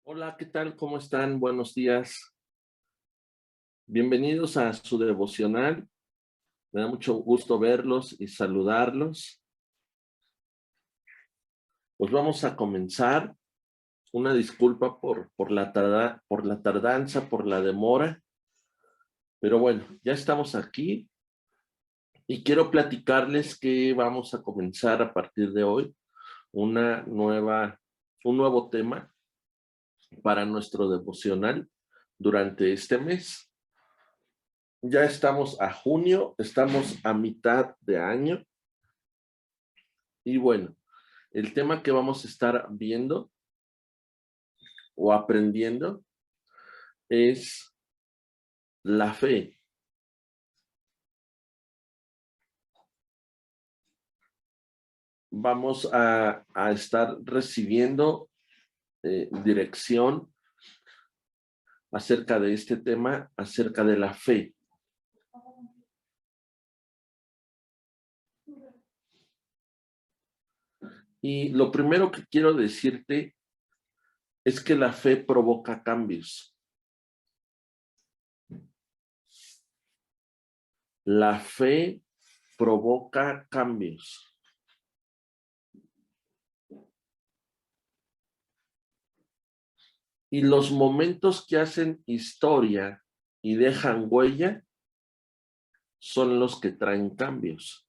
Hola, ¿qué tal? ¿Cómo están? Buenos días. Bienvenidos a su devocional. Me da mucho gusto verlos y saludarlos. Pues vamos a comenzar. Una disculpa por la tardanza, por la demora. Pero bueno, ya estamos aquí y quiero platicarles que vamos a comenzar a partir de hoy un nuevo tema para nuestro devocional durante este mes. Ya estamos a junio, estamos a mitad de año y bueno, el tema que vamos a estar viendo o aprendiendo es la fe. Vamos a estar recibiendo dirección acerca de este tema, acerca de la fe. Y lo primero que quiero decirte es que la fe provoca cambios. La fe provoca cambios. Y los momentos que hacen historia y dejan huella son los que traen cambios.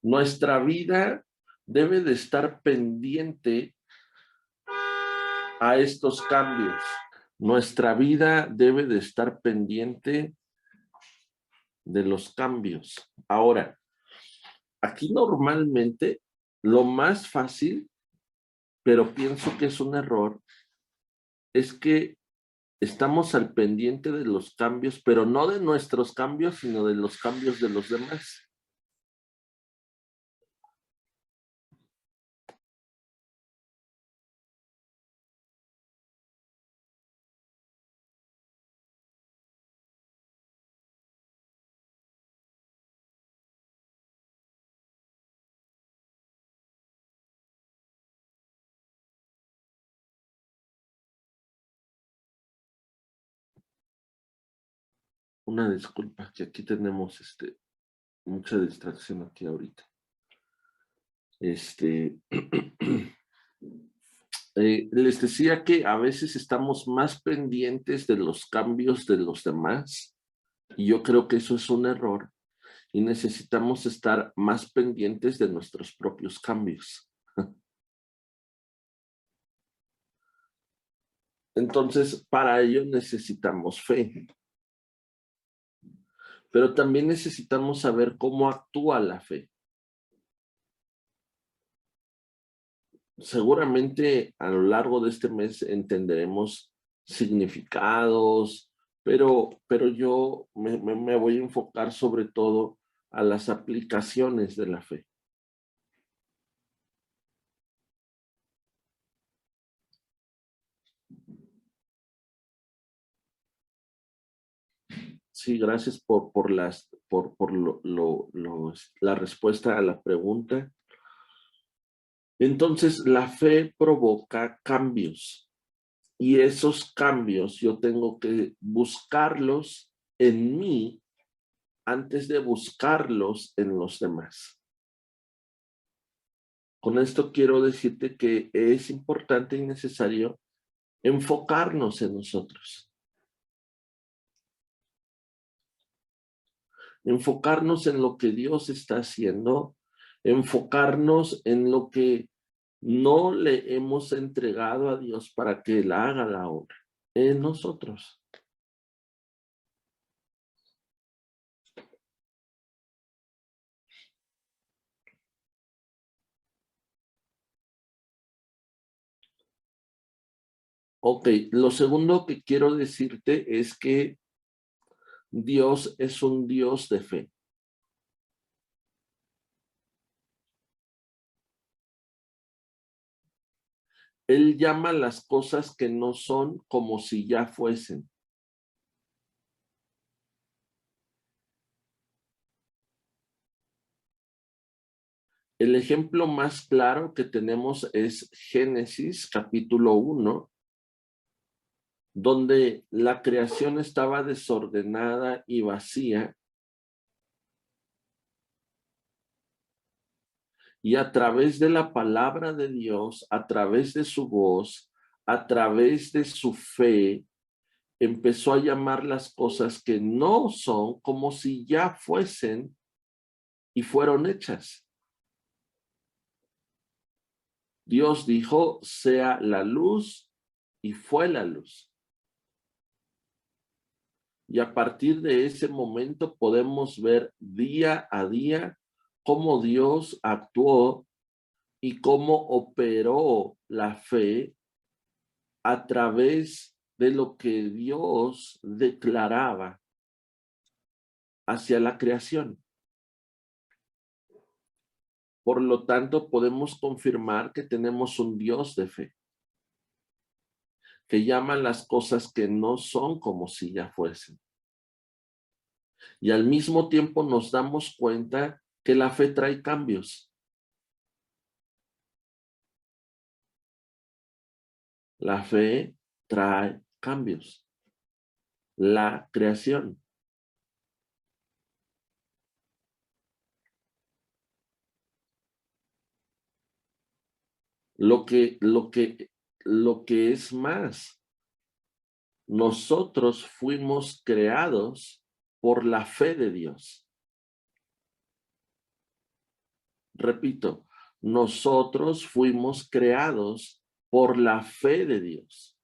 Nuestra vida debe de estar pendiente a estos cambios. Nuestra vida debe de estar pendiente de los cambios. Ahora, aquí normalmente lo más fácil, pero pienso que es un error, es que estamos al pendiente de los cambios, pero no de nuestros cambios, sino de los cambios de los demás. Una disculpa, que aquí tenemos mucha distracción aquí ahorita. Les decía que a veces estamos más pendientes de los cambios de los demás y yo creo que eso es un error y necesitamos estar más pendientes de nuestros propios cambios. Entonces, para ello necesitamos fe, pero también necesitamos saber cómo actúa la fe. Seguramente a lo largo de este mes entenderemos significados, pero yo me voy a enfocar sobre todo a las aplicaciones de la fe. Sí, gracias por la respuesta a la pregunta. Entonces, la fe provoca cambios y esos cambios yo tengo que buscarlos en mí antes de buscarlos en los demás. Con esto quiero decirte que es importante y necesario enfocarnos en nosotros. Enfocarnos en lo que Dios está haciendo, enfocarnos en lo que no le hemos entregado a Dios para que Él haga la obra en nosotros. Ok, lo segundo que quiero decirte es que Dios es un Dios de fe. Él llama las cosas que no son como si ya fuesen. El ejemplo más claro que tenemos es Génesis capítulo 1, donde la creación estaba desordenada y vacía, y a través de la palabra de Dios, a través de su voz, a través de su fe, empezó a llamar las cosas que no son como si ya fuesen y fueron hechas. Dios dijo, sea la luz, y fue la luz. Y a partir de ese momento podemos ver día a día cómo Dios actuó y cómo operó la fe a través de lo que Dios declaraba hacia la creación. Por lo tanto, podemos confirmar que tenemos un Dios de fe, que llama las cosas que no son como si ya fuesen. Y al mismo tiempo nos damos cuenta que la fe trae cambios. La fe trae cambios. La creación. Lo que es más, nosotros fuimos creados por la fe de Dios. Repito, nosotros fuimos creados por la fe de Dios.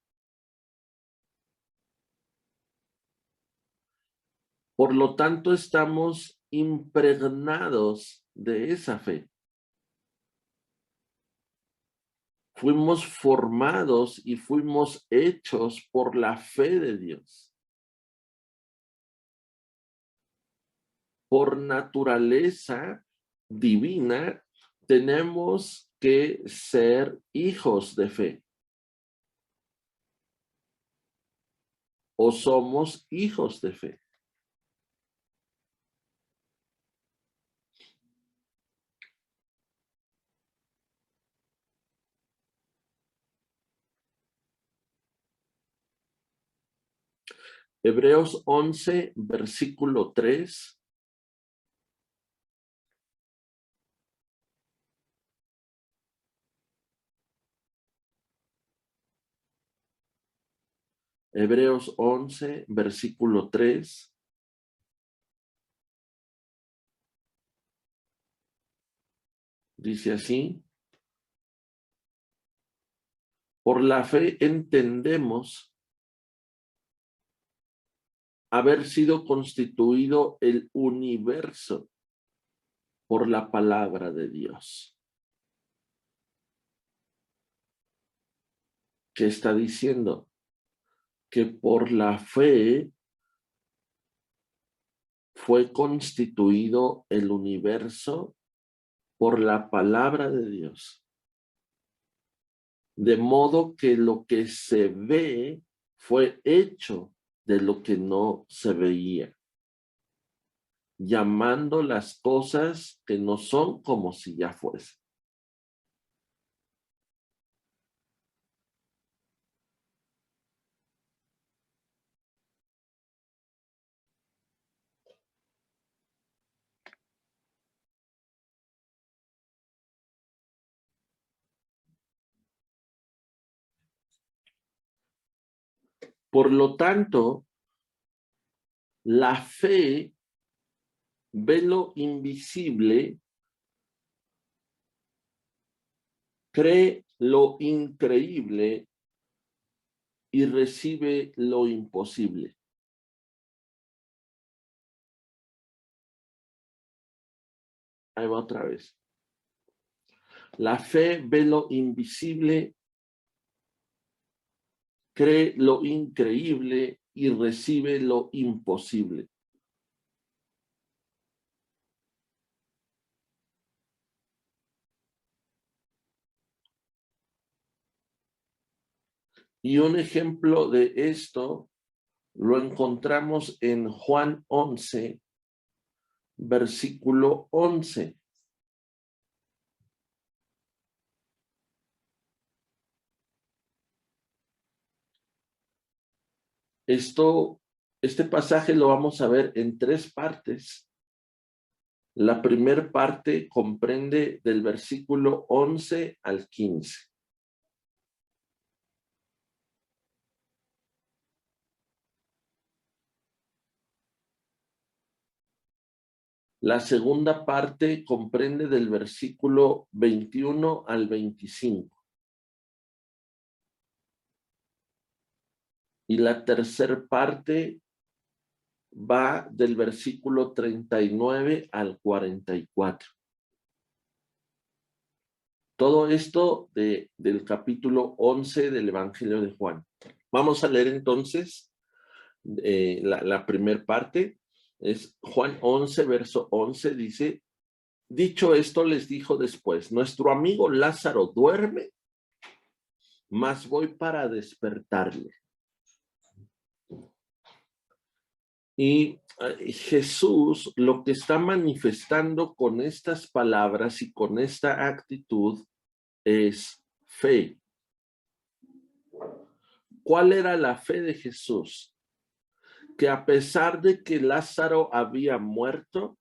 Por lo tanto, estamos impregnados de esa fe. Fuimos formados y fuimos hechos por la fe de Dios. Por naturaleza divina, tenemos que ser hijos de fe. O somos hijos de fe. Hebreos 11, versículo 3. Hebreos 11, versículo 3. Dice así: por la fe entendemos haber sido constituido el universo por la palabra de Dios. ¿Qué está diciendo? Que por la fe fue constituido el universo por la palabra de Dios. De modo que lo que se ve fue hecho de lo que no se veía, llamando las cosas que no son como si ya fuesen. Por lo tanto, la fe ve lo invisible, cree lo increíble y recibe lo imposible. Ahí va otra vez. La fe ve lo invisible, cree lo increíble y recibe lo imposible. Y un ejemplo de esto lo encontramos en Juan 11, versículo 11. Este pasaje lo vamos a ver en 3 partes. La primera parte comprende del versículo 11 al 15. La segunda parte comprende del versículo 21 al 25. Y la tercera parte va del versículo 39 al 44. Todo esto del capítulo 11 del Evangelio de Juan. Vamos a leer entonces la primera parte. Es Juan 11, verso 11, dice: dicho esto, les dijo después: nuestro amigo Lázaro duerme, mas voy para despertarle. Y Jesús lo que está manifestando con estas palabras y con esta actitud es fe. ¿Cuál era la fe de Jesús? Que a pesar de que Lázaro había muerto,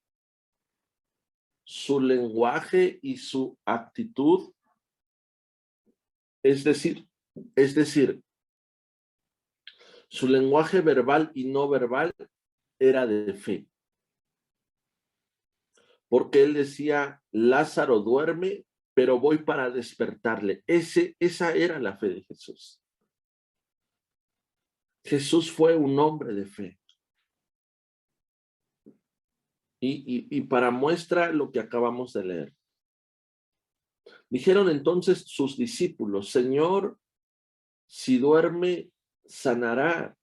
su lenguaje y su actitud, es decir, su lenguaje verbal y no verbal era de fe. Porque él decía: Lázaro duerme, pero voy para despertarle. Esa era la fe de Jesús. Jesús fue un hombre de fe. Y para muestra lo que acabamos de leer. Dijeron entonces sus discípulos: Señor, si duerme, sanará.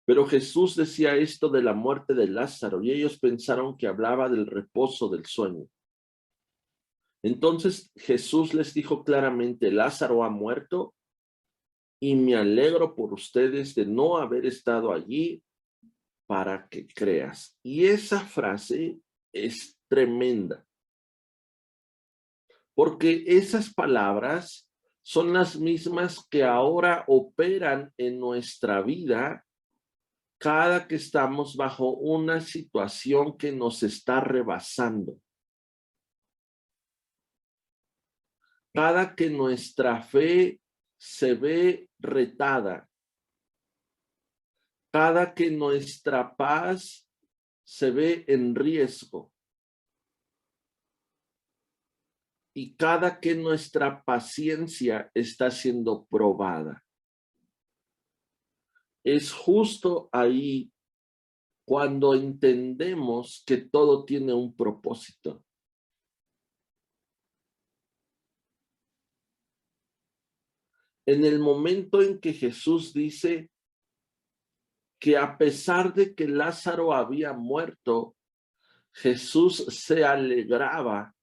Pero Jesús decía esto de la muerte de Lázaro, y ellos pensaron que hablaba del reposo del sueño. Entonces Jesús les dijo claramente: Lázaro ha muerto, y me alegro por ustedes de no haber estado allí para que creas. Y esa frase es tremenda, porque esas palabras son las mismas que ahora operan en nuestra vida cada que estamos bajo una situación que nos está rebasando. Cada que nuestra fe se ve retada. Cada que nuestra paz se ve en riesgo. Y cada que nuestra paciencia está siendo probada. Es justo ahí cuando entendemos que todo tiene un propósito. En el momento en que Jesús dice que a pesar de que Lázaro había muerto, Jesús se alegraba.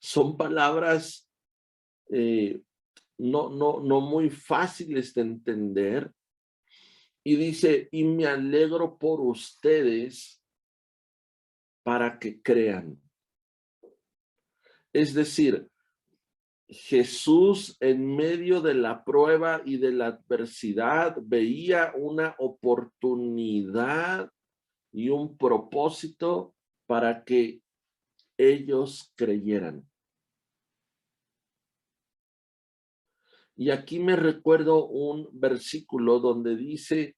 Son palabras no muy fáciles de entender. Y dice: y me alegro por ustedes para que crean. Es decir, Jesús en medio de la prueba y de la adversidad veía una oportunidad y un propósito para que ellos creyeran. Y aquí me recuerdo un versículo donde dice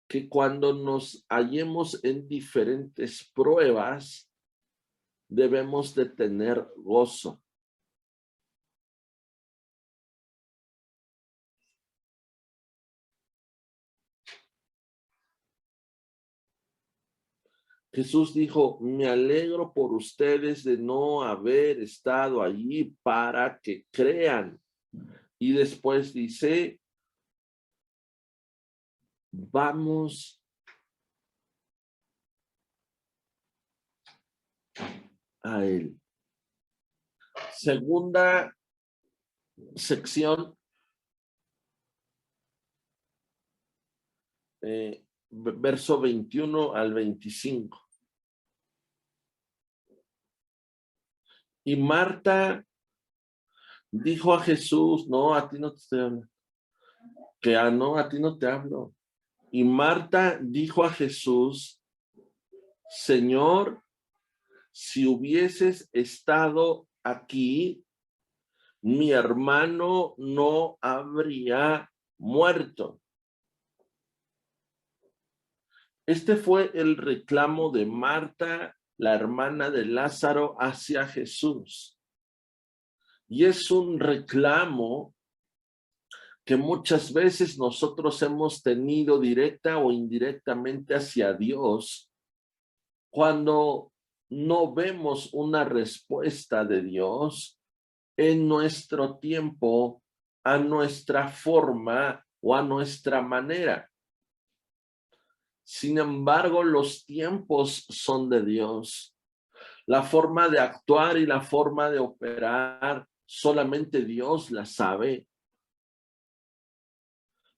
que cuando nos hallemos en diferentes pruebas, debemos de tener gozo. Jesús dijo: me alegro por ustedes de no haber estado allí para que crean. Y después dice: vamos a él. Segunda sección, verso 21 al 25. Y Marta dijo a Jesús: no, a ti no te estoy hablando. que no, a ti no te hablo. Y Marta dijo a Jesús, Señor, si hubieses estado aquí, mi hermano no habría muerto. Este fue el reclamo de Marta, la hermana de Lázaro, hacia Jesús. Y es un reclamo que muchas veces nosotros hemos tenido directa o indirectamente hacia Dios cuando no vemos una respuesta de Dios en nuestro tiempo, a nuestra forma o a nuestra manera. Sin embargo, los tiempos son de Dios. La forma de actuar y la forma de operar, solamente Dios la sabe.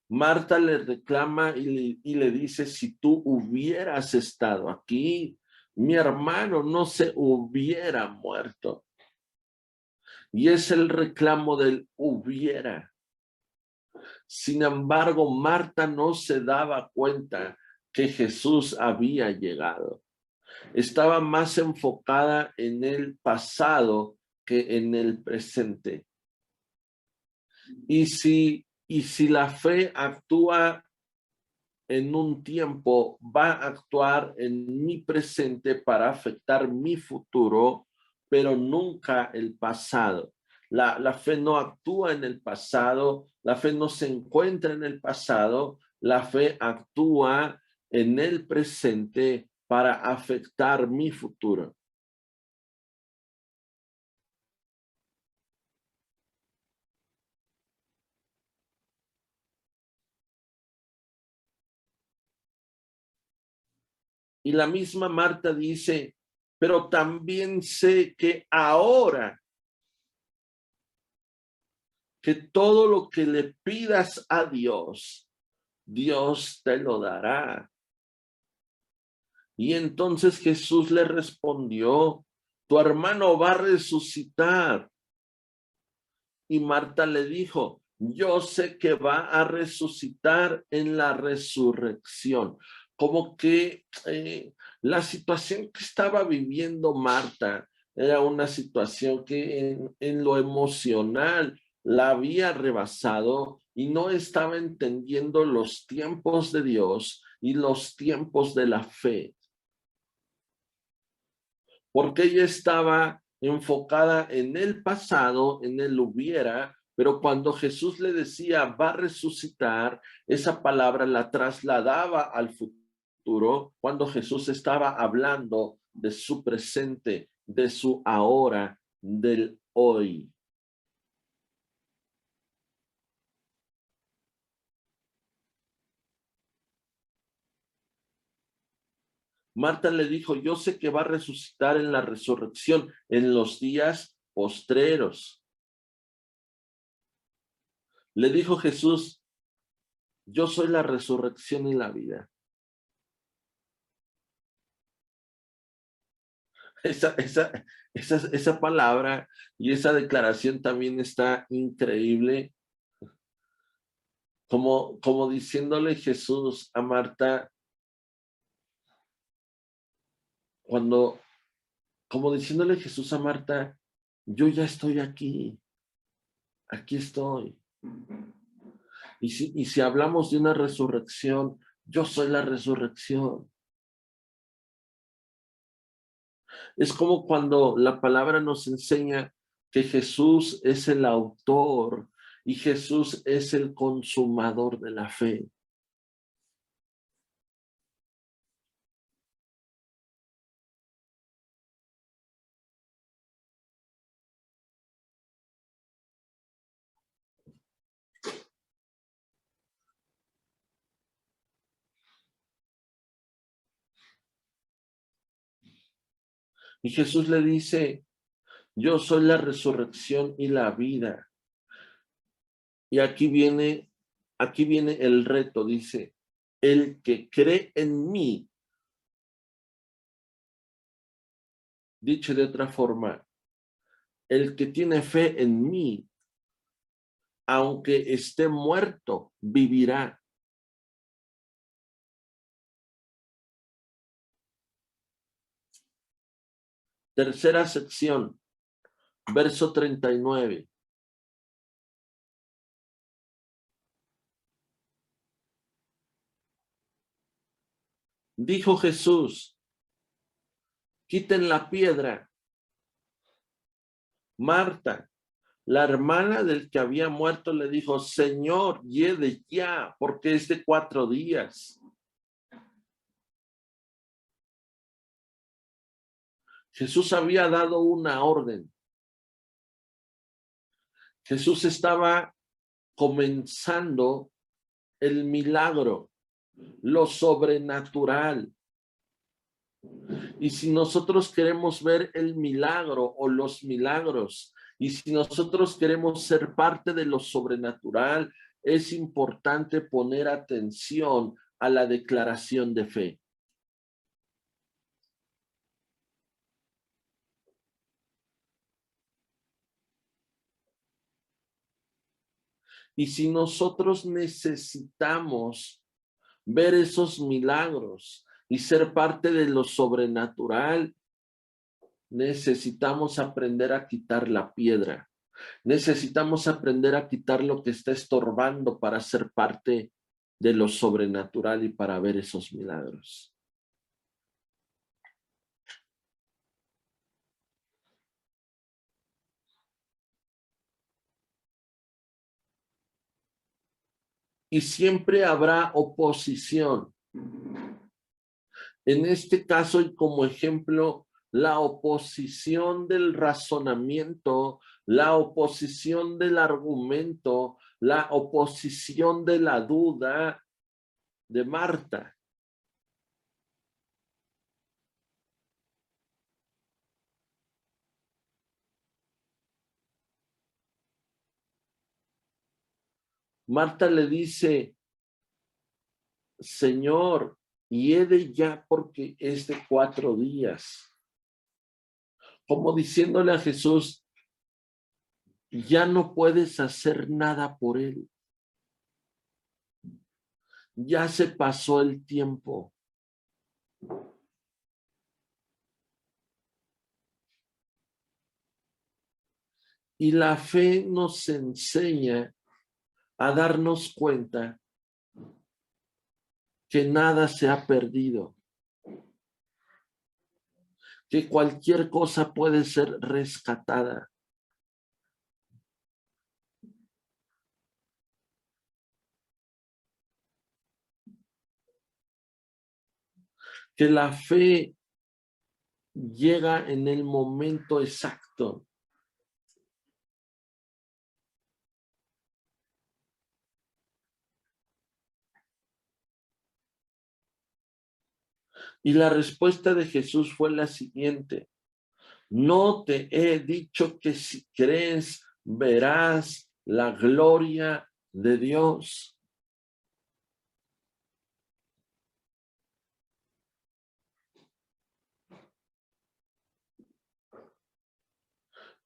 Marta le reclama y le dice, si tú hubieras estado aquí, mi hermano no se hubiera muerto. Y es el reclamo del hubiera. Sin embargo, Marta no se daba cuenta que Jesús había llegado. Estaba más enfocada en el pasado que en el presente. Y si la fe actúa en un tiempo, va a actuar en mi presente para afectar mi futuro, pero nunca el pasado. La fe no actúa en el pasado, la fe no se encuentra en el pasado, la fe actúa en el presente para afectar mi futuro. Y la misma Marta dice, pero también sé que ahora que todo lo que le pidas a Dios, Dios te lo dará. Y entonces Jesús le respondió, tu hermano va a resucitar. Y Marta le dijo, yo sé que va a resucitar en la resurrección. Como que la situación que estaba viviendo Marta era una situación que en lo emocional la había rebasado y no estaba entendiendo los tiempos de Dios y los tiempos de la fe. Porque ella estaba enfocada en el pasado, en el hubiera, pero cuando Jesús le decía va a resucitar, esa palabra la trasladaba al futuro, cuando Jesús estaba hablando de su presente, de su ahora, del hoy. Marta le dijo, yo sé que va a resucitar en la resurrección, en los días postreros. Le dijo Jesús, yo soy la resurrección y la vida. Esa palabra y esa declaración también está increíble, como diciéndole Jesús a Marta, como diciéndole Jesús a Marta, yo ya estoy aquí estoy. Y si hablamos de una resurrección, yo soy la resurrección. Es como cuando la palabra nos enseña que Jesús es el autor y Jesús es el consumador de la fe. Y Jesús le dice, yo soy la resurrección y la vida. Y aquí viene el reto, dice, el que cree en mí, dicho de otra forma, el que tiene fe en mí, aunque esté muerto, vivirá. Tercera sección, verso 39. Dijo Jesús, quiten la piedra. Marta, la hermana del que había muerto, le dijo, Señor, lleve ya, porque es de 4 días. Jesús había dado una orden. Jesús estaba comenzando el milagro, lo sobrenatural. Y si nosotros queremos ver el milagro o los milagros, y si nosotros queremos ser parte de lo sobrenatural, es importante poner atención a la declaración de fe. Y si nosotros necesitamos ver esos milagros y ser parte de lo sobrenatural, necesitamos aprender a quitar la piedra. Necesitamos aprender a quitar lo que está estorbando para ser parte de lo sobrenatural y para ver esos milagros. Y siempre habrá oposición. En este caso, y como ejemplo, la oposición del razonamiento, la oposición del argumento, la oposición de la duda de Marta. Marta le dice, Señor, hiede ya porque es de 4 días. Como diciéndole a Jesús, ya no puedes hacer nada por él. Ya se pasó el tiempo. Y la fe nos enseña a darnos cuenta que nada se ha perdido, que cualquier cosa puede ser rescatada. Que la fe llega en el momento exacto. Y la respuesta de Jesús fue la siguiente: no te he dicho que si crees verás la gloria de Dios.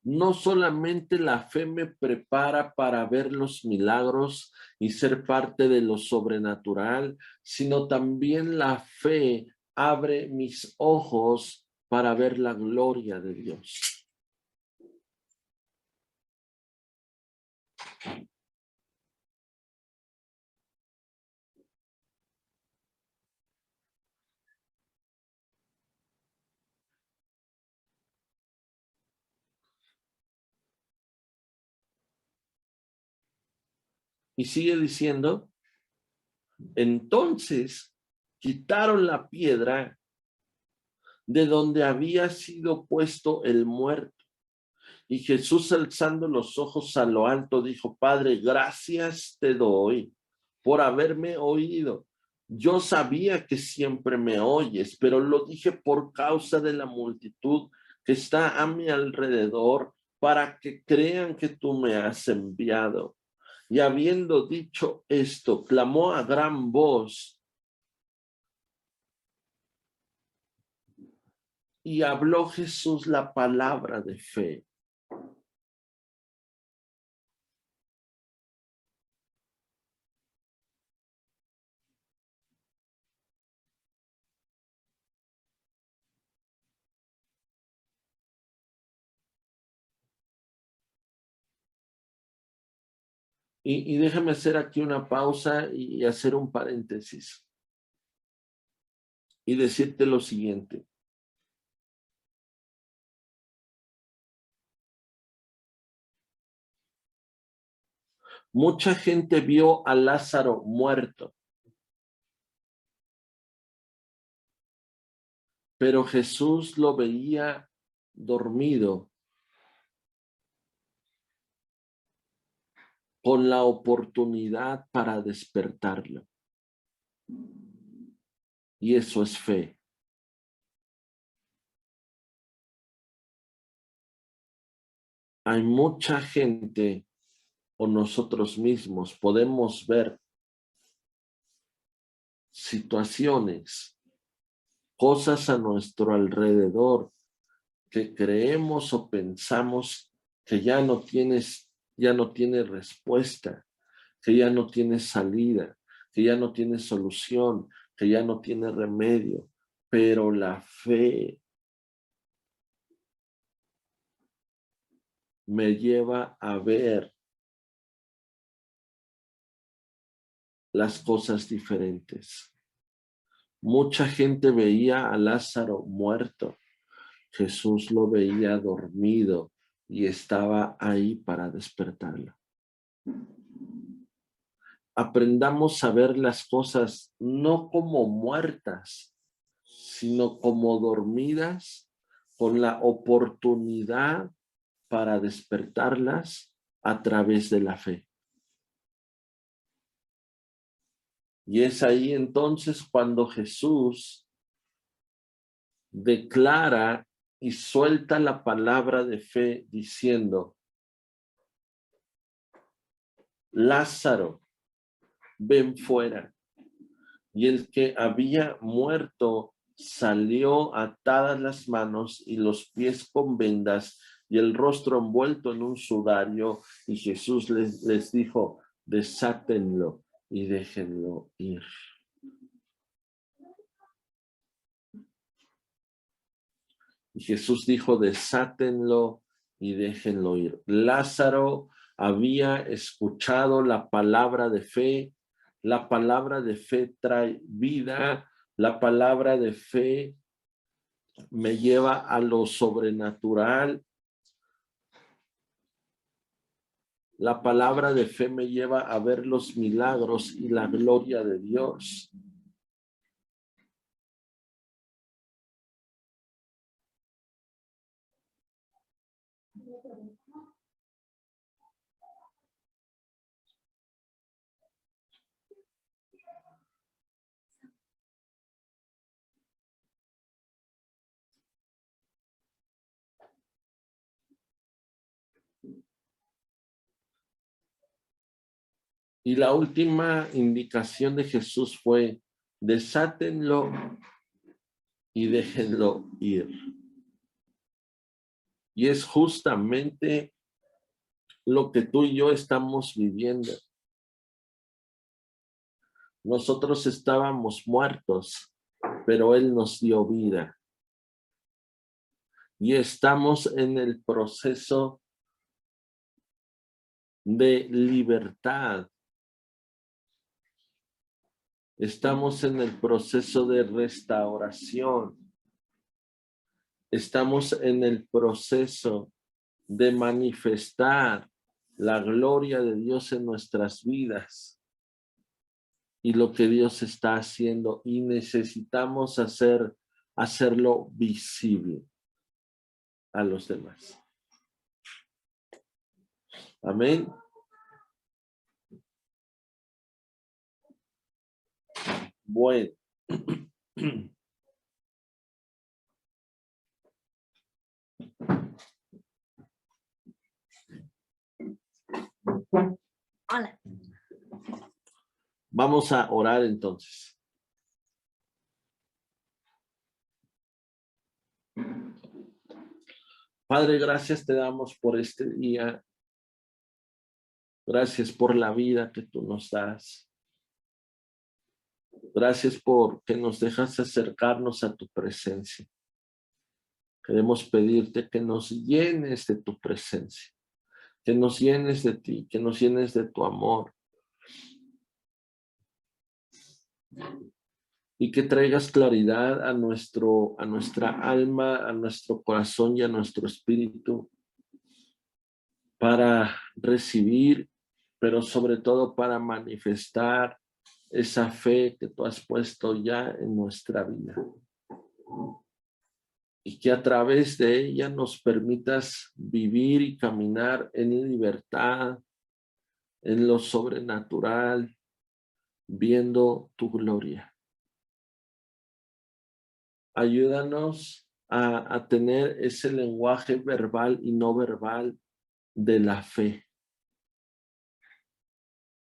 No solamente la fe me prepara para ver los milagros y ser parte de lo sobrenatural, sino también la fe abre mis ojos para ver la gloria de Dios. Y sigue diciendo, entonces quitaron la piedra de donde había sido puesto el muerto. Y Jesús, alzando los ojos a lo alto, dijo, Padre, gracias te doy por haberme oído. Yo sabía que siempre me oyes, pero lo dije por causa de la multitud que está a mi alrededor, para que crean que tú me has enviado. Y habiendo dicho esto, clamó a gran voz y habló Jesús la palabra de fe. Y déjame hacer aquí una pausa y hacer un paréntesis. Y decirte lo siguiente. Mucha gente vio a Lázaro muerto. Pero Jesús lo veía dormido con la oportunidad para despertarlo. Y eso es fe. Hay mucha gente o nosotros mismos podemos ver situaciones, cosas a nuestro alrededor que creemos o pensamos que ya no tiene respuesta, que ya no tiene salida, que ya no tiene solución, que ya no tiene remedio, pero la fe me lleva a ver las cosas diferentes. Mucha gente veía a Lázaro muerto. Jesús lo veía dormido y estaba ahí para despertarlo. Aprendamos a ver las cosas no como muertas, sino como dormidas, con la oportunidad para despertarlas a través de la fe. Y es ahí entonces cuando Jesús declara y suelta la palabra de fe diciendo: Lázaro, ven fuera. Y el que había muerto salió atadas las manos y los pies con vendas y el rostro envuelto en un sudario, y Jesús les dijo: desátenlo y déjenlo ir. Y Jesús dijo: desátenlo y déjenlo ir. Lázaro había escuchado la palabra de fe. La palabra de fe trae vida. La palabra de fe me lleva a lo sobrenatural. La palabra de fe me lleva a ver los milagros y la gloria de Dios. Y la última indicación de Jesús fue: desátenlo y déjenlo ir. Y es justamente lo que tú y yo estamos viviendo. Nosotros estábamos muertos, pero Él nos dio vida. Y estamos en el proceso de libertad. Estamos en el proceso de restauración. Estamos en el proceso de manifestar la gloria de Dios en nuestras vidas y lo que Dios está haciendo, y necesitamos hacerlo visible a los demás. Amén. Bueno. Hola. Vamos a orar entonces. Padre, gracias te damos por este día. Gracias por la vida que tú nos das. Gracias por que nos dejas acercarnos a tu presencia. Queremos pedirte que nos llenes de tu presencia, que nos llenes de ti, que nos llenes de tu amor. Y que traigas claridad a nuestra alma, a nuestro corazón y a nuestro espíritu para recibir, pero sobre todo para manifestar esa fe que tú has puesto ya en nuestra vida. Y que a través de ella nos permitas vivir y caminar en libertad, en lo sobrenatural, viendo tu gloria. Ayúdanos a tener ese lenguaje verbal y no verbal de la fe.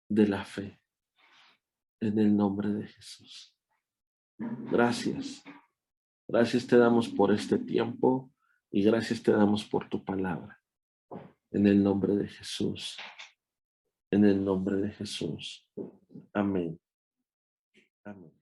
De la fe. En el nombre de Jesús. Gracias. Gracias te damos por este tiempo y gracias te damos por tu palabra. En el nombre de Jesús. En el nombre de Jesús. Amén. Amén.